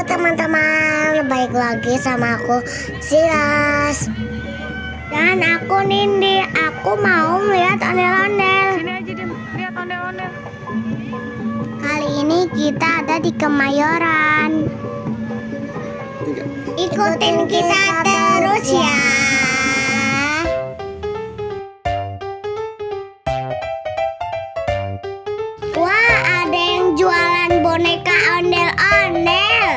teman-teman, balik lagi sama aku Silas. Dan aku Nindi. Aku mau melihat ondel-ondel. Sini aja Dim, lihat ondel-ondel. Kali ini kita ada di Kemayoran. Ikutin kita terus ya. Wah, ada yang jualan boneka ondel-ondel.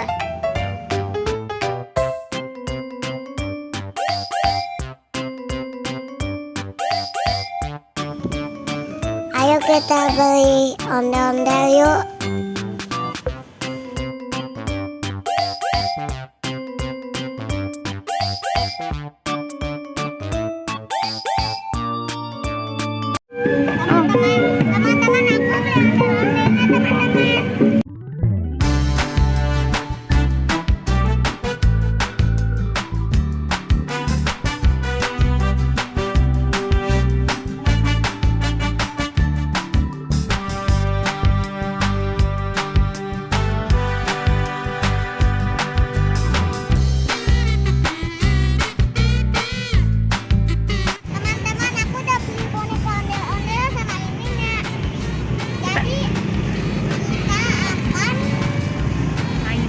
Ayo kita beli ondel-ondel yuk. Teman-teman, aku beli ondel-ondelnya, teman-teman. Teman-teman, aku udah beli boneka ondel-ondel sama ininya. Jadi kita akan Main main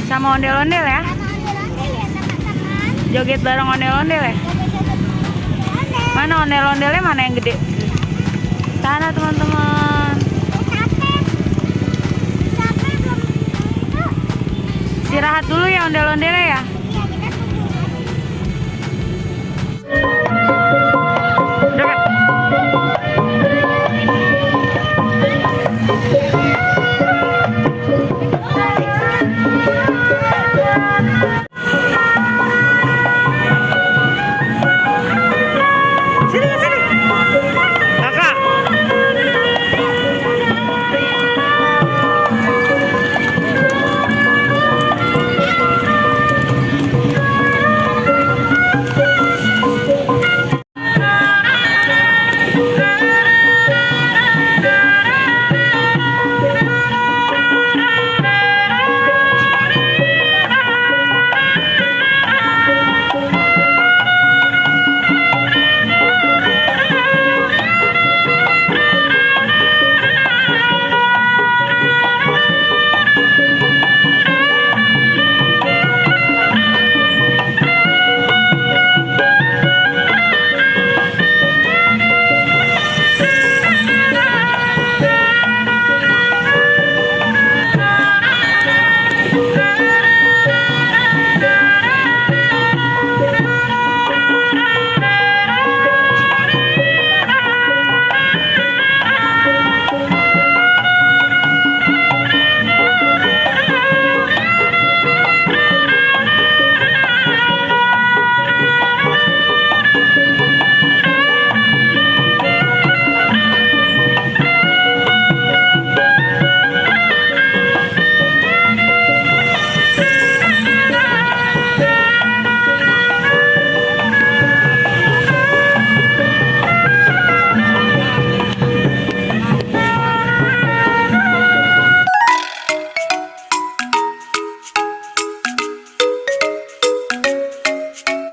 sama ondel-ondel ya. sama ondel-ondel ya teman-teman. Joget bareng ondel-ondel ya. Ondel. Mana ondel-ondelnya, mana yang gede? Sana teman-teman. Capek. Capek belum itu. Istirahat dulu ya ondel-ondelnya ya. Iya, kita tunggu.